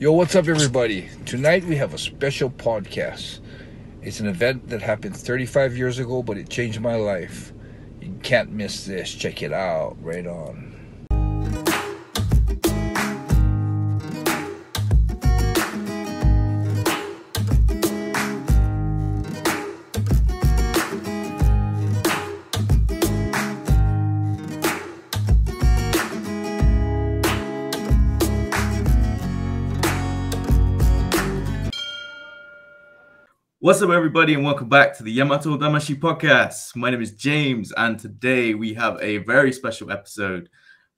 Yo, what's up, everybody? Tonight we have a special podcast. It's an event that happened 35 years ago, but it changed my life. You can't miss this. Check it out. Right on. What's up, everybody, and welcome back to the Yamatodamashii podcast. My name is James, and today we have a very special episode.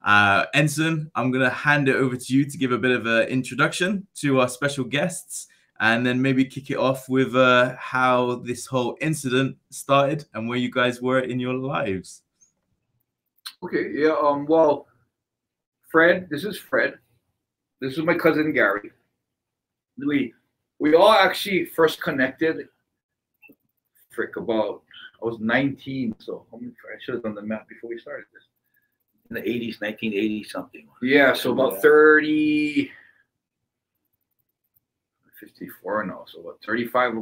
Enson, I'm going to hand it over to you to give a bit of an introduction to our special guests, and then maybe kick it off with how this whole incident started and where you guys were in your lives. Okay, yeah, well, Fred, this is Fred. This is my cousin Gary. We all actually first connected, about, I was 19, so I should have done the math before we started this. In the 80s, 1980 something. Yeah, so about 30, 54 now, so about 35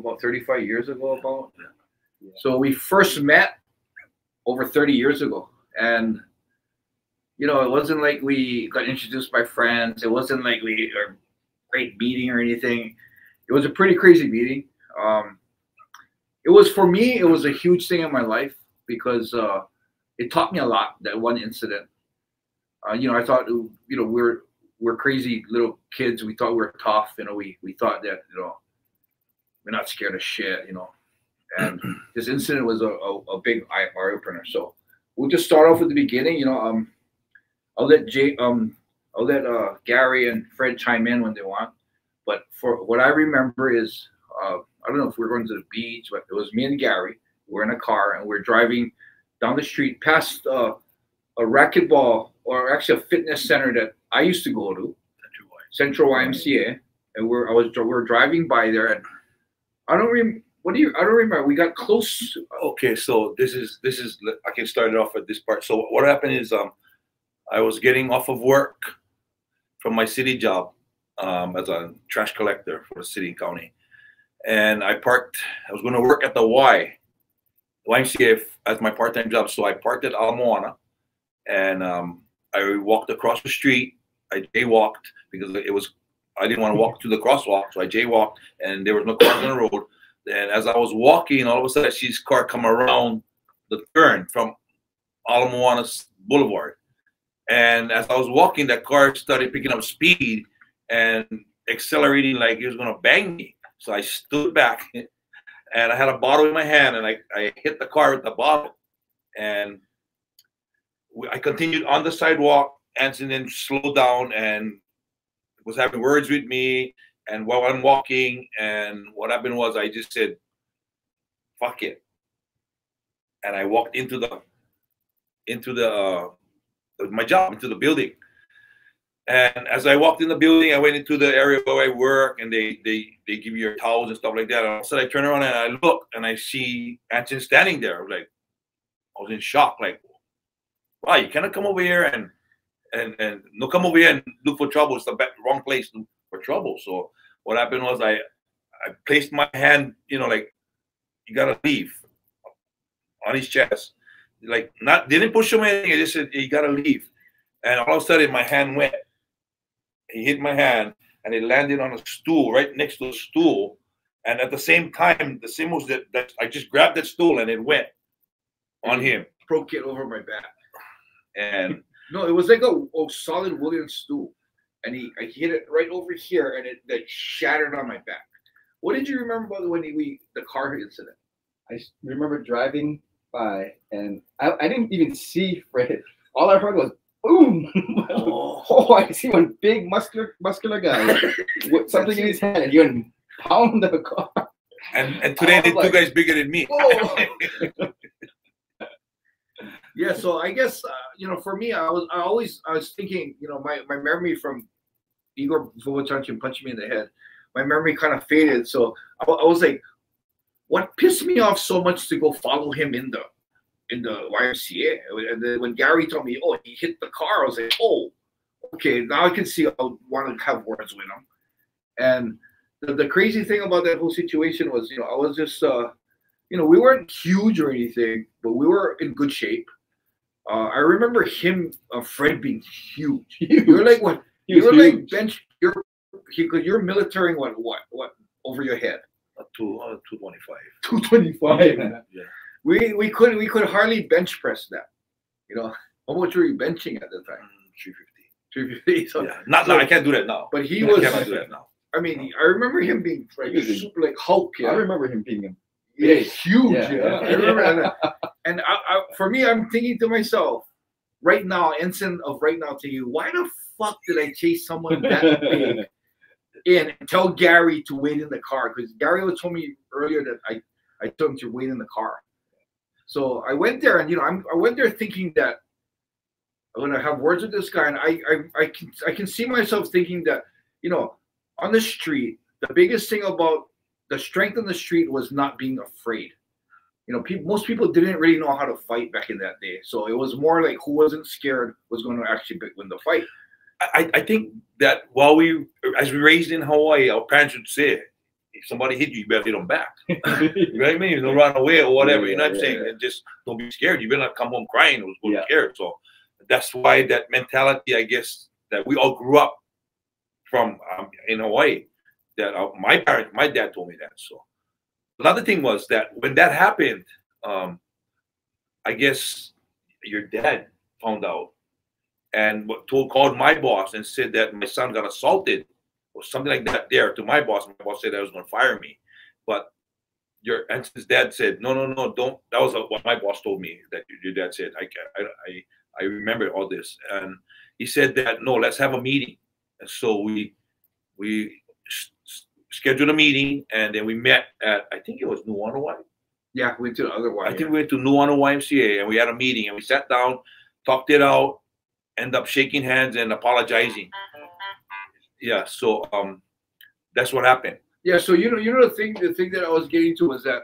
years ago about. Yeah. So we first met over 30 years ago, and you know, it wasn't like we got introduced by friends. It wasn't like we a great meeting or anything. It was a pretty crazy meeting. It was, for me, it was a huge thing in my life because it taught me a lot, that one incident. You know, I thought, you know, we're crazy little kids. We thought we were tough. You know, we thought that, you know, we're not scared of shit, you know. And this incident was a big eye opener. So we'll just start off with the beginning. You know, I'll let Gary and Fred chime in when they want. But for what I remember is, I don't know if we were going to the beach, but it was me and Gary. We're in a car and we're driving down the street past a racquetball, or actually a fitness center that I used to go to, Central YMCA. And we're driving by there, and I don't remember. We got close. Okay, so this is I can start it off at this part. So what happened is, I was getting off of work from my city job. As a trash collector for the city and county, and I was going to work at the YMCA as my part-time job. So I parked at Ala Moana, and I walked across the street. I jaywalked because I didn't want to walk to the crosswalk, so I jaywalked, and there was no cars on the road. And as I was walking, all of a sudden I see this car come around the turn from Ala Moana Boulevard, and as I was walking, that car started picking up speed and accelerating like he was going to bang me. So I stood back, and I had a bottle in my hand, and I hit the car with the bottle. And I continued on the sidewalk. Enson then slowed down and was having words with me. And while I'm walking, and what happened was I just said, fuck it. And I walked into my job, into the building. And as I walked in the building, I went into the area where I work, and they give you your towels and stuff like that. And all of a sudden I turn around and I look, and I see Enson standing there. I was in shock, like, wow, you cannot come over here and no, come over here and look for trouble. It's the wrong place for trouble. So what happened was I placed my hand, you know, like, you gotta leave, on his chest. Like, didn't push him or anything. I just said, you gotta leave. And all of a sudden my hand went. He hit my hand, and it landed on a stool, right next to the stool. And at the same time, the same was that I just grabbed that stool, and it went on him. Broke it over my back. And no, it was like a solid wooden stool, and I hit it right over here, and it shattered on my back. What did you remember about the car incident? I remember driving by, and I didn't even see Fred. All I heard was boom! Oh, I see one big muscular guy with something in his hand, and you pound the car. And today the two guys bigger than me. Yeah, so I guess you know, for me, I was thinking, you know, my memory from Igor Vovochanchim punching me in the head, my memory kind of faded. So I was like, what pissed me off so much to go follow him in the YMCA? And then when Gary told me, oh, he hit the car, I was like, oh, okay, now I can see I want to have words with him. And the crazy thing about that whole situation was, you know, I was just, you know, we weren't huge or anything, but we were in good shape. I remember him, Fred, being huge. You're like what? You were like bench. You're military. What over your head? 225. 225. Yeah. We could hardly bench press that. You know, how much were you benching at the time? 350. 350. So, Yeah. Not now. I can't do that now. But he was. I can't do that now. I mean, I remember him being like super like Hulk. Yeah. I remember him being huge. Yeah. I remember, and for me, I'm thinking to myself, right now, Enson of right now, to you, why the fuck did I chase someone that big in and tell Gary to wait in the car? Because Gary was told me earlier that I told him to wait in the car. So I went there, and you know, I went there thinking that I'm gonna have words with this guy, and I can see myself thinking that, you know, on the street, the biggest thing about the strength on the street was not being afraid. You know, most people didn't really know how to fight back in that day. So it was more like who wasn't scared was going to actually win the fight. I think that as we raised in Hawaii, our parents would say, if somebody hit you, you better hit them back. You know what I mean? You don't run away or whatever. You know what I'm saying? And just don't be scared. You better not come home crying or be scared. So that's why that mentality, I guess, that we all grew up from in Hawaii. That my dad told me that. So another thing was that when that happened, I guess your dad found out and called my boss and said that my son got assaulted or something like that there to my boss. My boss said I was going to fire me, but his dad said no, don't. That was what my boss told me, that your dad said. I remember all this, and he said that no, let's have a meeting. And so we scheduled a meeting, and then we met at, I think it was Nuanua. Yeah, we went to the other one. I think we went to Nuanua YMCA, and we had a meeting, and we sat down, talked it out, ended up shaking hands and apologizing. Yeah, so that's what happened. Yeah, so you know the thing that I was getting to was that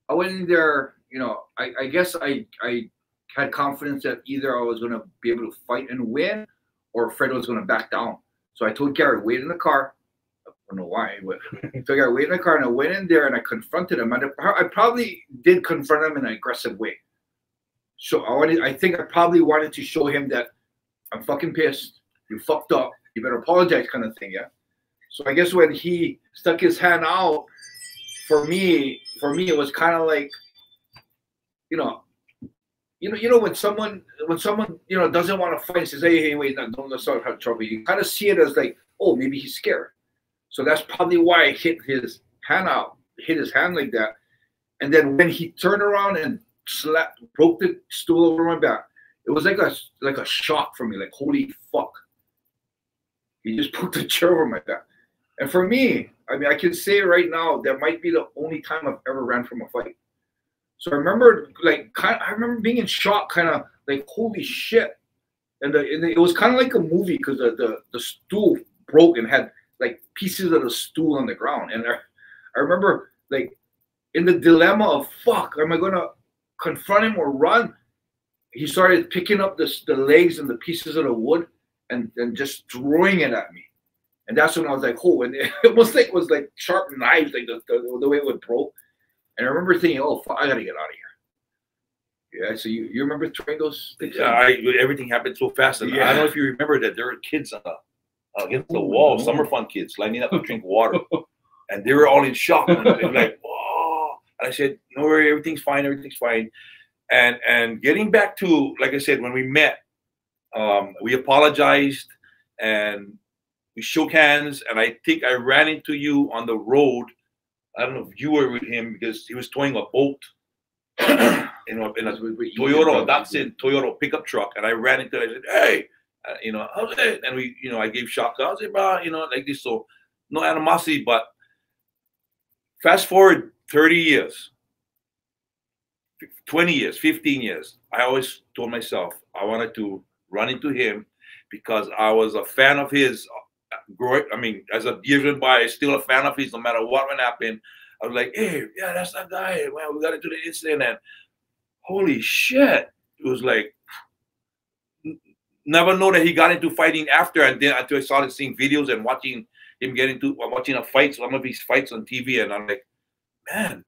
I went in there, you know, I guess I had confidence that either I was going to be able to fight and win, or Fred was going to back down. So I told Gary, wait in the car. I don't know why, but so I got wait in the car, and I went in there and I confronted him. I probably did confront him in an aggressive way. So I think I probably wanted to show him that I'm fucking pissed. You fucked up. You better apologize, kind of thing, yeah. So I guess when he stuck his hand out, for me it was kind of like, you know, when someone you know doesn't want to fight and says, hey, wait, no, don't let's not have trouble. You kind of see it as like, oh, maybe he's scared. So that's probably why I hit his hand like that. And then when he turned around and broke the stool over my back, it was like a shock for me, like holy fuck. He just put the chair over my back. And for me, I mean, I can say right now that might be the only time I've ever ran from a fight. So I remember I remember being in shock, kind of like holy shit. And it was kind of like a movie because the stool broke and had like pieces of the stool on the ground. And I remember like in the dilemma of fuck, am I gonna confront him or run? He started picking up the legs and the pieces of the wood and just throwing it at me. And that's when I was like, oh, and it almost like it was like sharp knives, like the way it would broke. And I remember thinking, oh, fuck, I gotta get out of here. Yeah, so you remember throwing those things? Yeah, everything happened so fast. And I don't know if you remember that there were kids against the wall, summer fun kids lining up to drink water. And they were all in shock. And they were like, whoa. And I said, no worry, everything's fine, everything's fine. And getting back to, like I said, when we met, we apologized and we shook hands. And I think I ran into you on the road. I don't know if you were with him because he was towing a boat in a Toyota, Datsun Toyota pickup truck. And I ran into it. I said, hey, you know, how's it? And we, you know, I gave shock. I was like, bro, you know, like this. So no animosity, but fast forward 30 years, 20 years, 15 years. I always told myself I wanted to run into him because I was a fan of his. I mean, as a years went by, still a fan of his. No matter what would happen, I was like, "Hey, yeah, that's that guy." Well, we got into the incident, and holy shit, it was like never know that he got into fighting after, and then until I started seeing videos and watching him watching a fight, some of his fights on TV, and I'm like, man,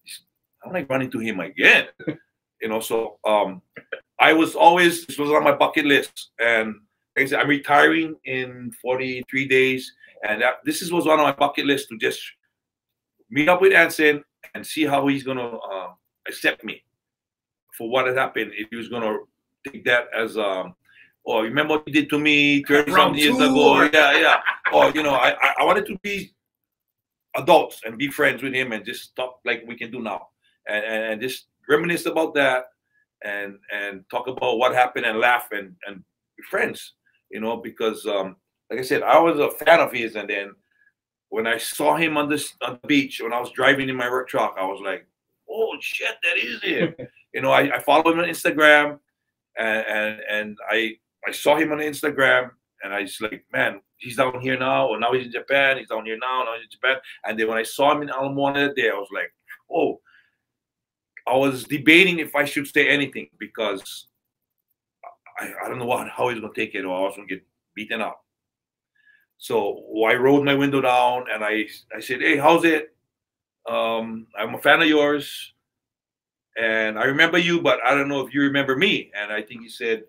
I'm like running to him again, you know. So I was always, this was on my bucket list, and like I said, I'm retiring in 43 days, and this was on my bucket list to just meet up with Enson and see how he's gonna accept me for what had happened. If he was gonna take that as oh, remember what you did to me 30-something years ago? Yeah. Or, you know, I wanted to be adults and be friends with him and just talk like we can do now. And just reminisce about that and talk about what happened and laugh and be friends, you know, because like I said, I was a fan of his. And then when I saw him on the beach, when I was driving in my work truck, I was like, oh, shit, that is him. You know, I followed him on Instagram and I saw him on Instagram, and I was like, man, he's down here now, or now he's in Japan. He's down here now he's in Japan. And then when I saw him in Alamoana that day, I was like, oh, I was debating if I should say anything because I don't know how he's going to take it, or I was going to get beaten up. So I rolled my window down, and I said, hey, how's it? I'm a fan of yours, and I remember you, but I don't know if you remember me. And I think he said,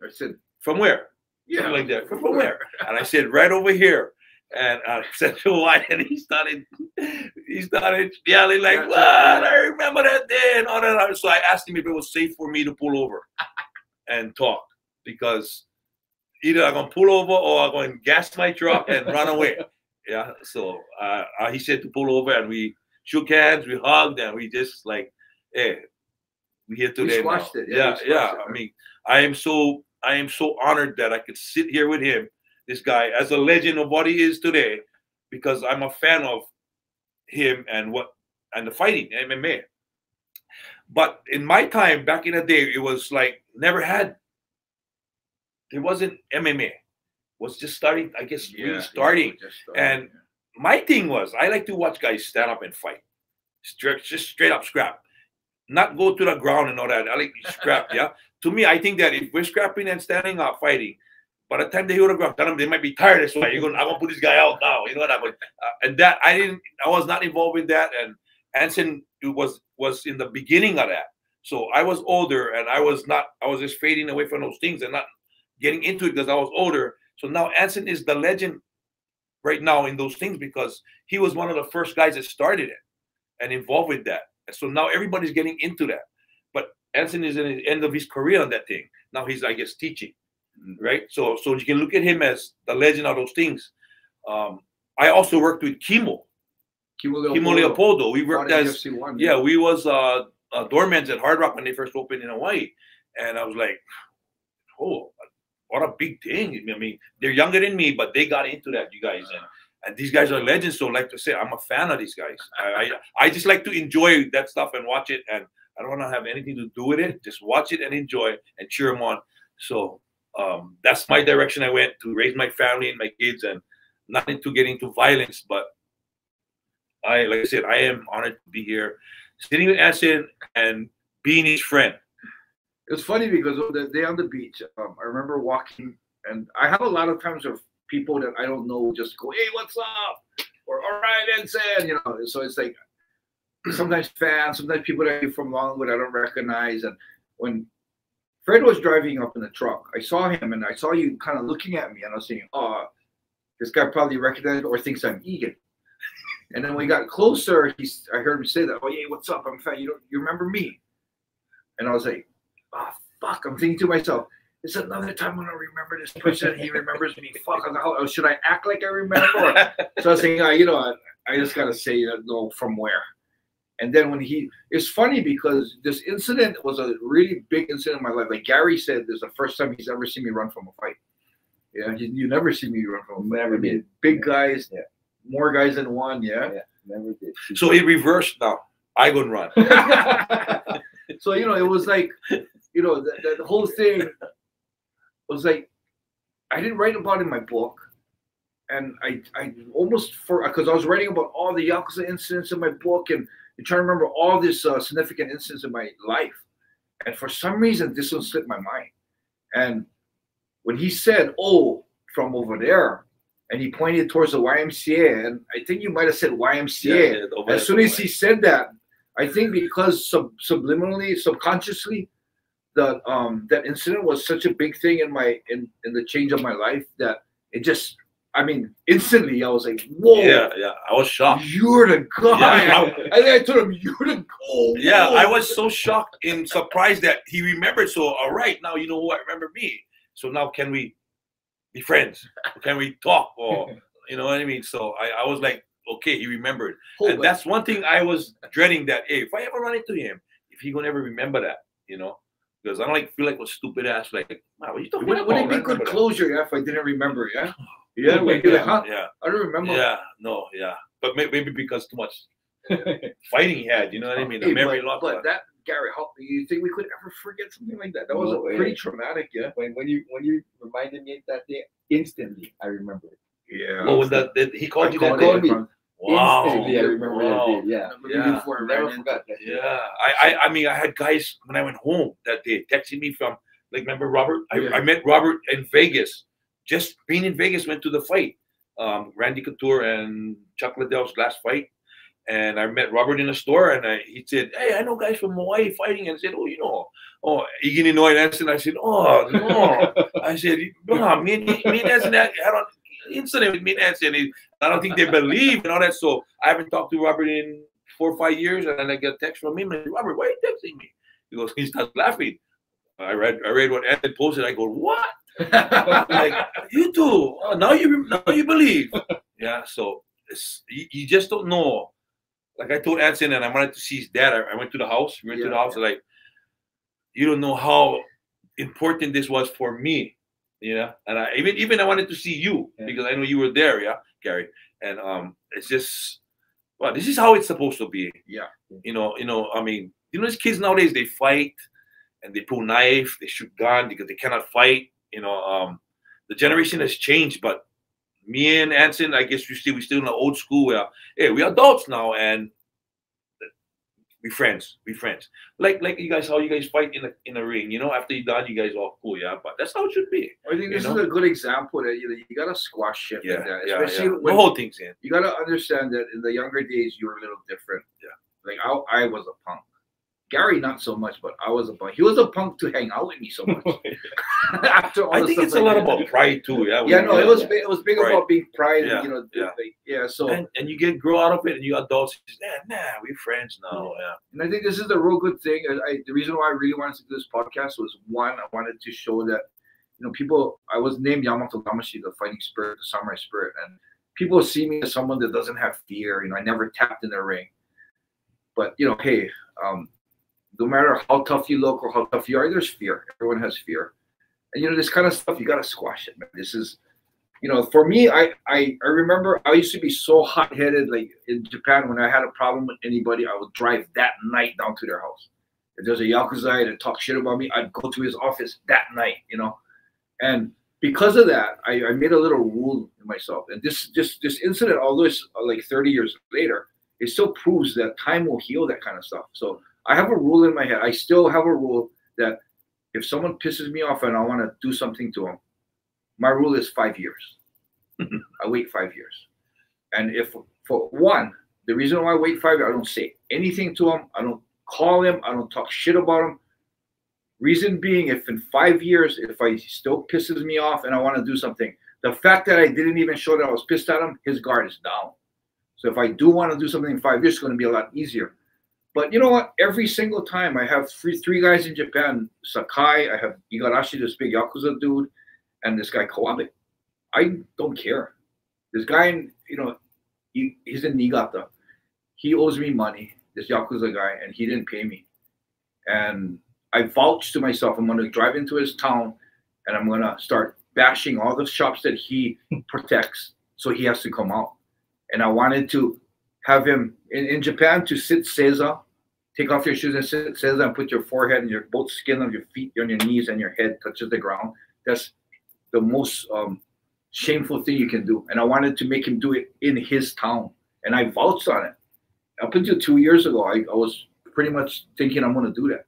from where? Yeah, something like that. From where? And I said, right over here. And I said, why? And he started yelling like, what? I remember that day and all that. So I asked him if it was safe for me to pull over and talk, because either I'm gonna pull over or I'm going to gas my truck and run away. Yeah. So he said to pull over, and we shook hands, we hugged, and we just like, hey, we're here today. We squashed it. Yeah. I mean, I am so honored that I could sit here with him, this guy, as a legend of what he is today, because I'm a fan of him and the fighting, MMA. But in my time, back in the day, it was like it wasn't MMA. It was just starting, I guess, really starting. And my thing was, I like to watch guys stand up and fight. Just straight up scrap. Not go to the ground and all that. I like scrap, yeah. To me, I think that if we're scrapping and standing up fighting, by the time they hit the ground, they might be tired. That's why I'm gonna put this guy out now. You know what I mean? And that I was not involved with that. And Enson was in the beginning of that. So I was older, and I was just fading away from those things and not getting into it because I was older. So now Enson is the legend right now in those things because he was one of the first guys that started it and involved with that. And so now everybody's getting into that. But Enson is in the end of his career on that thing. Now he's, I guess, teaching, right? So you can look at him as the legend of those things. I also worked with Kimo Leopoldo. We worked as we was doormen at Hard Rock when they first opened in Hawaii, and I was like, oh, what a big thing! I mean, they're younger than me, but they got into that, you guys, and these guys are legends. So, like to say, I'm a fan of these guys. I just like to enjoy that stuff and watch it, and I don't want to have anything to do with it. Just watch it and enjoy and cheer them on. So that's my direction. I went to raise my family and my kids, and not into getting into violence. But like I said, I am honored to be here, sitting with Enson and being his friend. It was funny because the day on the beach, I remember walking, and I have a lot of times of people that I don't know just go, hey, what's up? Or, all right, Enson, you know. So it's like sometimes fans, sometimes people that are from Longwood I don't recognize. And when Fred was driving up in the truck, I saw him, and I saw you kind of looking at me, and I was saying, oh, this guy probably recognized or thinks I'm Egan. And then when we got closer, I heard him say that, oh, yeah, what's up? I'm fine. You remember me? And I was like, oh, fuck. I'm thinking to myself, it's another time when I remember this person. He remembers me. Fuck. Should I act like I remember? So I was saying, I just got to say, no, from where? And then it's funny because this incident was a really big incident in my life. Like Gary said, this is the first time he's ever seen me run from a fight. Yeah, you never see me run from a fight. Never did. Big guys, more guys than one, yeah, never did. So it reversed now. I go and run. So it was like, the whole thing was like, I didn't write about it in my book, and I almost because I was writing about all the Yakuza incidents in my book and trying to remember all this significant incidents in my life, and for some reason this one slipped my mind. And when he said, "Oh, from over there," and he pointed towards the YMCA, and I think you might have said YMCA. As soon as he said that, I think because subliminally, subconsciously, that that incident was such a big thing in the change of my life that it just, I mean, instantly I was like, whoa. Yeah, I was shocked. You're the guy. Yeah, I told him, you're the guy. Yeah, I was so shocked and surprised that he remembered. So, all right, now you know who I remember me. So now can we be friends? Can we talk? Or, you know what I mean? So I was like, okay, he remembered. And that's one thing I was dreading, that, hey, if I ever run into him, if he gonna ever remember that, you know? Because I don't feel like a stupid ass, like, man, what are you talking about? Would it be good closure, if I didn't remember, yeah? Yeah, like, huh? Yeah. I don't remember. Yeah, no, yeah. But maybe because too much fighting he had, you know what I mean? The memory loss. But that, Gary, how do you think we could ever forget something like that? That was pretty traumatic, yeah. When you reminded me that day, instantly I remember it. Yeah. Well, when he called you that called day. me. Wow. Instantly I remember that day. Yeah. Yeah. Never forgot that. Yeah. I mean, I had guys when I went home that day texting me from, like, remember Robert? I met Robert in Vegas. Just being in Vegas, went to the fight. Randy Couture and Chuck Liddell's last fight. And I met Robert in a store, and he said, "Hey, I know guys from Hawaii fighting." And I said, "Oh, you know, Iggy Inoue and Enson." I said, "Oh, no." I said, "No, me and Enson had an incident with me and Enson. I don't think they believe and all that." So I haven't talked to Robert in 4 or 5 years, and then I get a text from him. I said, "Robert, why are you texting me?" He goes, he starts laughing. I read what Enson posted. I go, "What?" Like, you too. Oh, now you believe. Yeah. So you just don't know. Like I told Enson, and I wanted to see his dad. I went to the house. We went to the house. Like, you don't know how important this was for me. Yeah. And I even I wanted to see you because I know you were there. Yeah, Gary. And it's just, well, this is how it's supposed to be. Yeah. You know. I mean, these kids nowadays, they fight and they pull knife, they shoot gun because they cannot fight. You know, the generation has changed, but me and Enson, I guess we still in the old school where, hey, we're adults now and we friends. Like you guys, how you guys fight in a ring, you know, after you're done, you guys all cool, yeah. But that's how it should be. I think this is a good example that you gotta squash shit like that. Especially when the whole thing's in. You gotta understand that in the younger days you were a little different. Yeah. Like I was a punk. Gary, not so much, but I was a punk. He was a punk to hang out with me so much. After all I think it's a lot about pride too. Yeah. Yeah, no, it was big pride. About being pride. Yeah. And, you know, So and you grow out of it, and you adults, nah, we're friends now. Yeah. And I think this is a real good thing. The reason why I really wanted to do this podcast was, one, I wanted to show that, you know, people. I was named Yamatodamashii, the fighting spirit, the samurai spirit, and people see me as someone that doesn't have fear. You know, I never tapped in the ring, but you know, hey. No matter how tough you look or how tough you are, there's fear. Everyone has fear. And, you know, this kind of stuff, you got to squash it, man. This is, you know, for me, I remember I used to be so hot-headed, like in Japan, when I had a problem with anybody, I would drive that night down to their house. If there's a Yakuza that talk shit about me, I'd go to his office that night, you know. And because of that, I made a little rule in myself. And this incident, although it's like 30 years later, it still proves that time will heal that kind of stuff. So I have a rule in my head. I still have a rule that if someone pisses me off and I want to do something to them, my rule is 5 years. I wait 5 years. And if, for one, the reason why I wait 5 years, I don't say anything to them. I don't call them. I don't talk shit about them. Reason being, if in 5 years, if I still pisses me off and I want to do something, the fact that I didn't even show that I was pissed at him, his guard is down. So if I do want to do something in 5 years, it's going to be a lot easier. But you know what? Every single time I have three guys in Japan, Sakai, I have Igarashi, this big Yakuza dude, and this guy Kawabe. I don't care. This guy, you know, he's in Niigata. He owes me money, this Yakuza guy, and he didn't pay me. And I vouched to myself, I'm going to drive into his town, and I'm going to start bashing all the shops that he protects, so he has to come out. And I wanted to have him, in Japan, to sit seiza, take off your shoes and sit seiza and put your forehead and your both skin of your feet on your knees and your head touches the ground. That's the most shameful thing you can do. And I wanted to make him do it in his town. And I vouched on it. Up until 2 years ago, I was pretty much thinking I'm going to do that.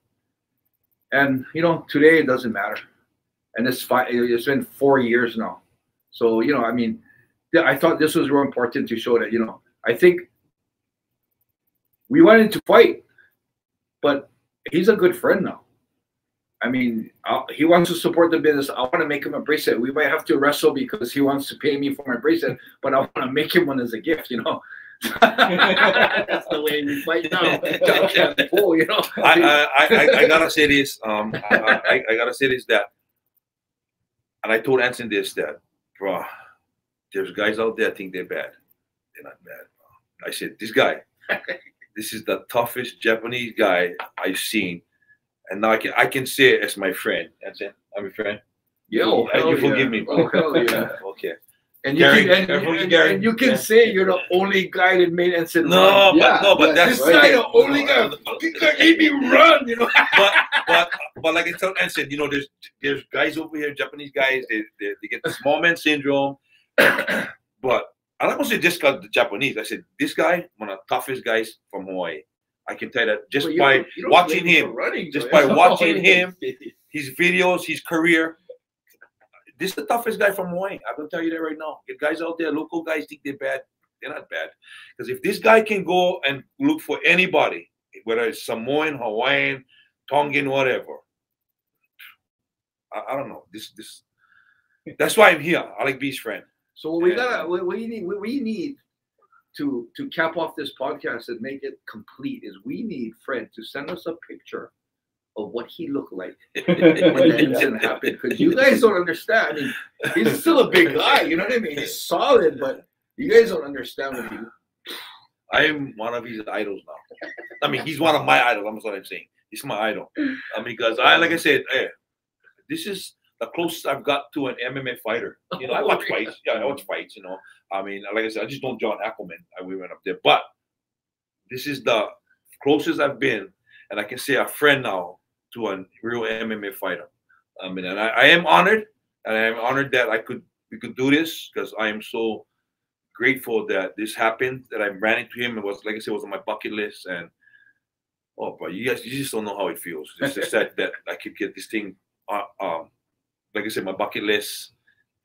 And, you know, today it doesn't matter. and it's been 4 years now. So, you know, I mean, I thought this was real important to show that, you know, I think we wanted to fight, but he's a good friend now. I mean, he wants to support the business. I want to make him a bracelet. We might have to wrestle because he wants to pay me for my bracelet, but I want to make him one as a gift, you know. That's the way we fight now. Cool, you know. I gotta say this. I gotta say this, that, and I told Enson this, that, bro, there's guys out there think they're bad. They're not bad, bro. I said, this guy, this is the toughest Japanese guy I've seen. And now I can say it as my friend. That's it. I'm a friend. Yo, you forgive me, bro. Oh, hell yeah. Okay. And you can say you're the only guy that made Enson run. But that's this guy, the only guy. This guy made me run, you know. but like I tell Enson, you know, there's guys over here, Japanese guys, they get the small man syndrome. But I'm not gonna say just because the Japanese. I said this guy, one of the toughest guys from Hawaii. I can tell you that just by watching him, by watching him, his videos, his career. This is the toughest guy from Hawaii. I can tell you that right now. If guys out there, local guys think they're bad, they're not bad. Because if this guy can go and look for anybody, whether it's Samoan, Hawaiian, Tongan, whatever, I don't know. That's why I'm here. I like B's friend. So we need to cap off this podcast and make it complete is we need Fred to send us a picture of what he looked like when the incident happened, because you guys don't understand. I mean, he's still a big guy, you know what I mean? He's solid, but you guys don't understand what he. I am one of his idols now. I mean, he's one of my idols. That's what I'm saying. He's my idol. I mean, because like I said, this is the closest I've got to an MMA fighter. You know, I watch fights. Yeah, I watch fights. You know, I mean, like I said, I just don't John Ackerman. We went up there, but this is the closest I've been, and I can say a friend now to a real MMA fighter. I mean, and I am honored, and I am honored that we could do this, because I am so grateful that this happened, that I ran into him. It was, like I said, it was on my bucket list, and but you just don't know how it feels. It's just that I could get this thing, like I said, my bucket list,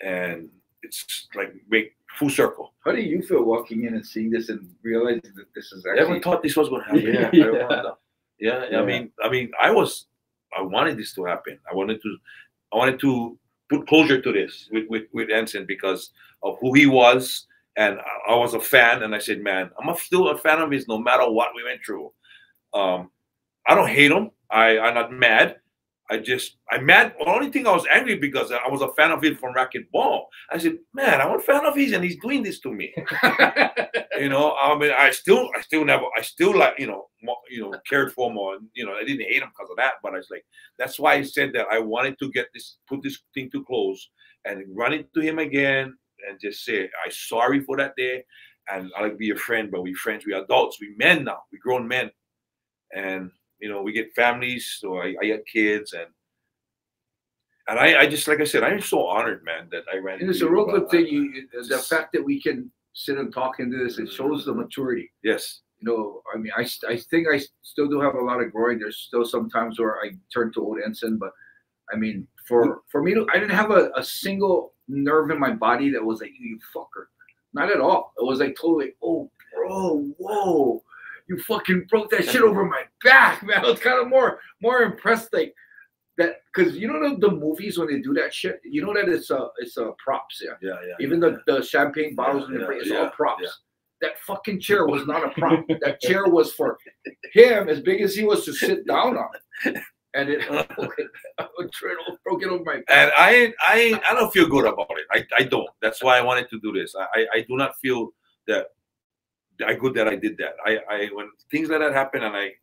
and it's like make full circle. How do you feel walking in and seeing this and realizing that this is actually? I never thought this was going to happen. Yeah. I mean, I wanted this to happen. I wanted to put closure to this with Enson because of who he was, and I was a fan. And I said, man, I'm still a fan of his no matter what we went through. I don't hate him. I'm not mad. I'm mad. The only thing I was angry because I was a fan of him from racquetball. I said, man, I'm a fan of his, and he's doing this to me. You know, I mean, I still like, cared for him, or, I didn't hate him because of that, but I was like, that's why I said that I wanted to put this thing to close and run into him again and just say, I'm sorry for that day, and I like be a friend, but we friends, we adults, we men now, we grown men, and we get families, so I get kids, and I just, like I said, I'm so honored, man, that I ran. And it's a real good thing. The fact that we can sit and talk into this, it shows the maturity. Yes. I mean, I think I still do have a lot of growing. There's still some times where I turn to old Enson, but I mean, for me, I didn't have a single nerve in my body that was like, you fucker. Not at all. It was like totally, oh, bro, whoa. You fucking broke that shit over my back, man. I was kind of more impressed, like that, because the movies when they do that shit, that it's a props, yeah. Even the champagne bottles in the it's all props. Yeah. That fucking chair was not a prop. That chair was for him, as big as he was, to sit down on, and it broke it over my back. And I don't feel good about it. I don't. That's why I wanted to do this. I do not feel that. I good that I did that. When things like that happen and I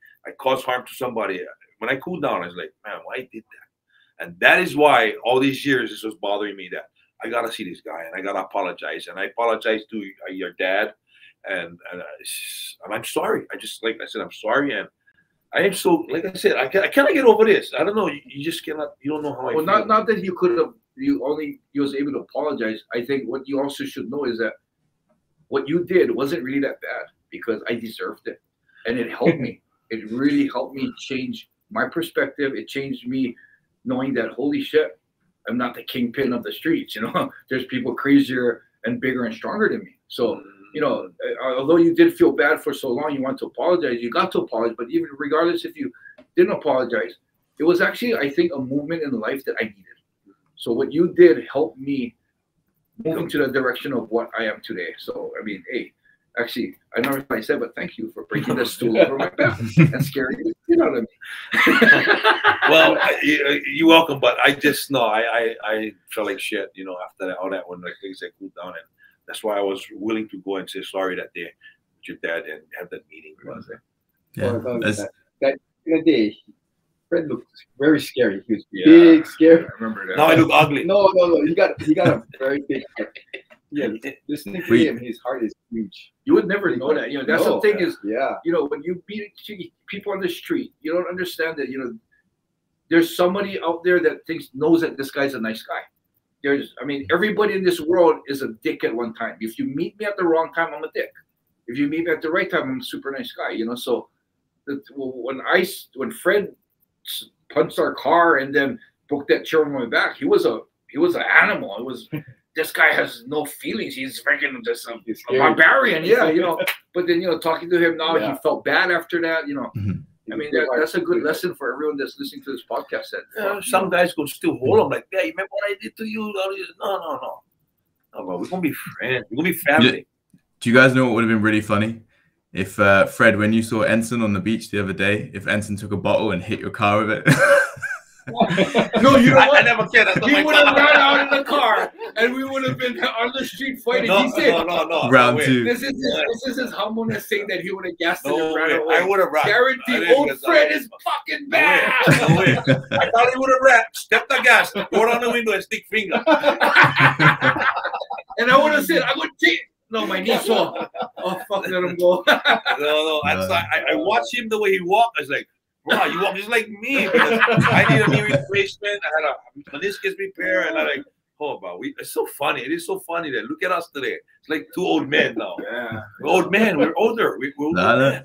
cause harm to somebody, when I cool down, I was like, man, why I did that? And that is why all these years this was bothering me, that I gotta see this guy and I gotta apologize. And I apologize to your dad, and I'm sorry. Like I said, I'm sorry, and I am so, like I said, I cannot get over this. I don't know. You just cannot. You don't know how I feel. Not that you could have. You was able to apologize. I think what you also should know is that what you did wasn't really that bad, because I deserved it. And it helped me. It really helped me change my perspective. It changed me knowing that, holy shit, I'm not the kingpin of the streets. You know, there's people crazier and bigger and stronger than me. So, you know, although you did feel bad for so long, you want to apologize. You got to apologize. But even regardless if you didn't apologize, it was actually, I think, a movement in life that I needed. So what you did helped me move into the direction of what I am today. So, I mean, hey, actually, I don't know if I said, but thank you for breaking the stool over my back and scaring the shit out of me. Well, you're welcome, but I just know I felt like shit, you know, after that, all that, when like things had cooled down, and that's why I was willing to go and say sorry that day with your dad and have that meeting. That day, Fred looked very scary. He was big, scary. I remember that. Now I look ugly. No. He got a very big heart. Yeah, listening to him, his heart is huge. You would never know that. You know, that's the thing is, yeah. you know, when you meet people on the street, you don't understand that, you know, there's somebody out there that knows that this guy's a nice guy. I mean, everybody in this world is a dick at one time. If you meet me at the wrong time, I'm a dick. If you meet me at the right time, I'm a super nice guy, you know? So when Fred punched our car and then broke that chair on my back, he was an animal. It was, this guy has no feelings. He's freaking just a barbarian. Yeah, you know, but then, you know, talking to him now, he felt bad after that, you know. I mean, that's a good lesson for everyone that's listening to this podcast. That some guys could still hold them like, yeah, you remember what I did to you? No, bro, we're gonna be friends. We're gonna be family. Do you guys know what would have been really funny? If Fred, when you saw Enson on the beach the other day, if Enson took a bottle and hit your car with it. No, you know what? I never cared. He would have ran out in the car, and we would have been on the street fighting. No. Round two. This is his humbleness saying that he would have gassed it and ran away. I would have ran. Guaranteed. Old Fred is fucking bad. No way. I thought he would have ran. Step the gas, go down the window, and stick finger. And I would have said, I would take. No, my knee sore. Oh fuck, let him go. No. I watched him the way he walked. I was like, wow, you walk just like me, because I need a knee replacement. I had a meniscus repair, and I'm like, oh, but it's so funny. It is so funny that look at us today. It's like two old men now. Yeah, we're old men. We're older. We're older men.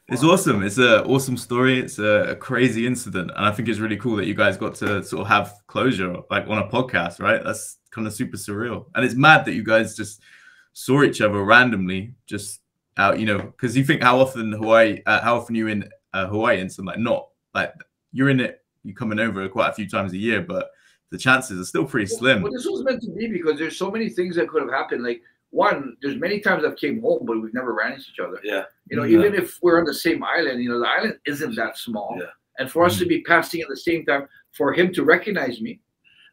It's awesome. It's an awesome story. It's a crazy incident, and I think it's really cool that you guys got to sort of have closure, like on a podcast, right? That's kind of super surreal, and it's mad that you guys just saw each other randomly, just out, you know, because you think how often you in Hawaii, and some like not like you're in it, you coming over quite a few times a year, but the chances are still pretty slim. Well, this was meant to be because there's so many things that could have happened. Like one, there's many times I've came home, but we've never ran into each other. Yeah. You know, even if we're on the same island, you know, the island isn't that small. Yeah. And for us to be passing at the same time, for him to recognize me.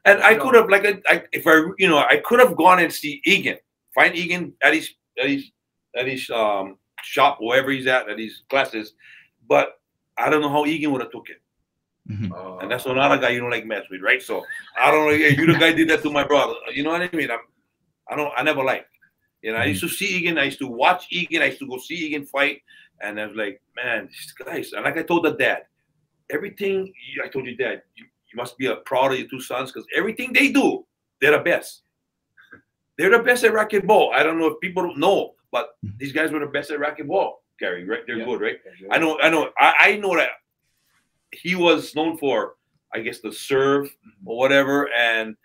And I could have, like, I could have gone and see Egan, find Egan at his shop, wherever he's at his classes. But I don't know how Egan would have took it. And that's another guy you don't like mess with, right? So I don't know. Yeah, you the guy did that to my brother. You know what I mean? I never liked. You know, I used to see Egan. I used to watch Egan. I used to go see Egan fight, and I was like, man, these guys. And like I told the dad, everything. I told your dad, you must be proud of your two sons, because everything they do, they're the best. They're the best at racquetball. I don't know if people don't know, but these guys were the best at racquetball. Gary, right? They're good, right? I know. I know that he was known for, I guess, the serve or whatever, and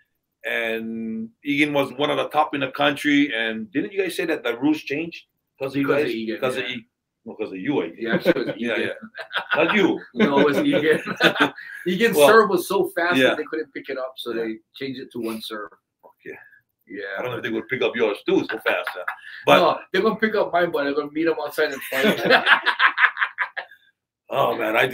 Egan was one of the top in the country. And didn't you guys say that the rules changed because of you guys? Because of you, I think. Yeah, it was Egan. Yeah. Not you. No, it was Egan. Egan's serve was so fast that they couldn't pick it up, so they changed it to one serve. Okay. Yeah. I don't know if they would pick up yours too so fast. But no, they're gonna pick up mine, but they're gonna meet them outside and fight. Oh man, I'm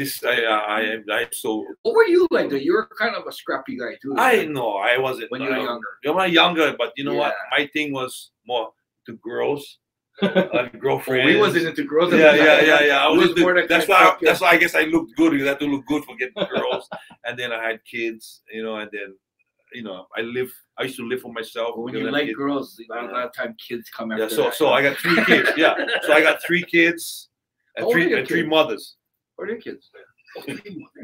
so. What were you like? Though? You were kind of a scrappy guy too. I know I wasn't when you were younger. You're younger, but you know what? My thing was more to girls, girlfriends. Well, we wasn't into girls. Yeah. I was that's why I guess I looked good. You have to look good for getting girls, and then I had kids, you know, and then. You know, I used to live for myself. When you like girls, a lot of time kids come after. Yeah, so I got 3 kids. Yeah, so I got 3 kids and three mothers. What are your kids?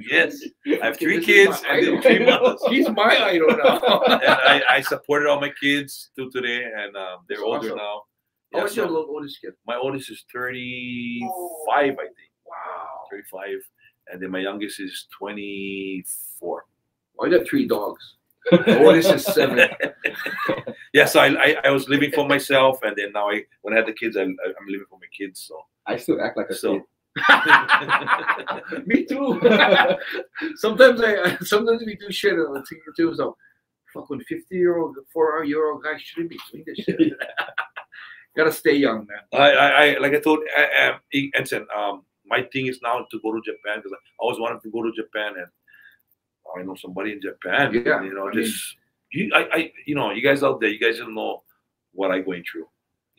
Yes, I have 3 kids and then 3 mothers. He's my idol now. And I supported all my kids till today, and they're older now. How old is your oldest kid? My oldest is 35, I think. Wow, 35, and then my youngest is 24. I got 3 dogs. Oh, this is 7. Yeah, so I was living for myself, and then now when I had the kids, I'm living for my kids. So I still act like a kid. Me too. sometimes we do shit on the TV too. So fucking 50-year-old, 4-year-old guy shouldn't be doing this shit. Gotta stay young, man. I like I told Enson, my thing is now to go to Japan because I always wanted to go to Japan, and I know somebody in Japan. Yeah, you know, you know, you guys out there, you guys don't know what I'm going through.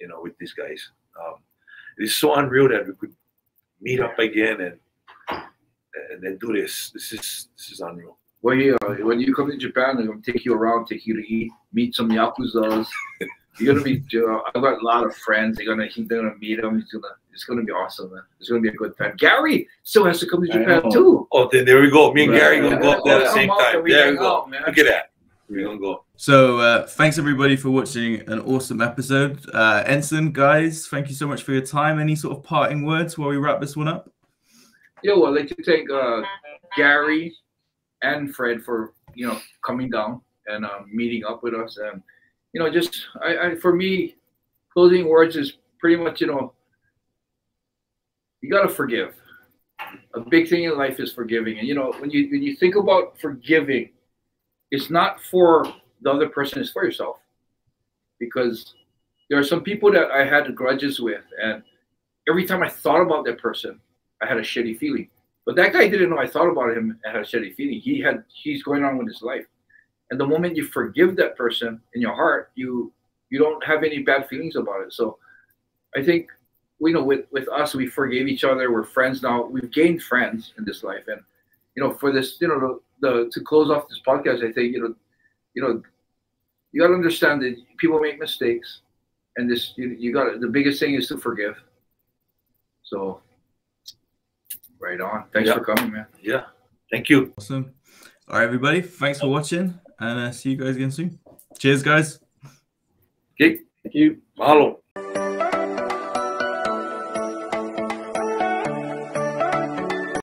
You know, with these guys, it's so unreal that we could meet up again and then do this. This is unreal. Well, yeah, when you come to Japan, they're gonna take you around, take you to eat, meet some yakuzas. You're gonna be. I've got a lot of friends. They're gonna meet them. It's gonna be awesome, man. It's gonna be a good time. Gary still has to come to Japan too. Oh, then there we go. Me and Gary gonna go up there at the same time. There we go. Out, man. Look at that. We're gonna go. So thanks everybody for watching an awesome episode. Enson, guys, thank you so much for your time. Any sort of parting words while we wrap this one up? Yeah, well, I'd like to thank Gary and Fred for coming down and meeting up with us. And just for me, closing words is pretty much you gotta forgive. A big thing in life is forgiving. And when you think about forgiving, it's not for the other person, it's for yourself. Because there are some people that I had grudges with, and every time I thought about that person, I had a shitty feeling. But that guy didn't know I thought about him and had a shitty feeling. He's going on with his life. And the moment you forgive that person in your heart, you don't have any bad feelings about it. So I think with us, we forgave each other. We're friends now. We've gained friends in this life. And for this, to close off this podcast, I think you got to understand that people make mistakes, and the biggest thing is to forgive. So right on. Thanks for coming, man. Yeah, thank you. Awesome. All right, everybody, thanks for watching, and see you guys again soon. Cheers, guys. Okay, Thank you. Mahalo.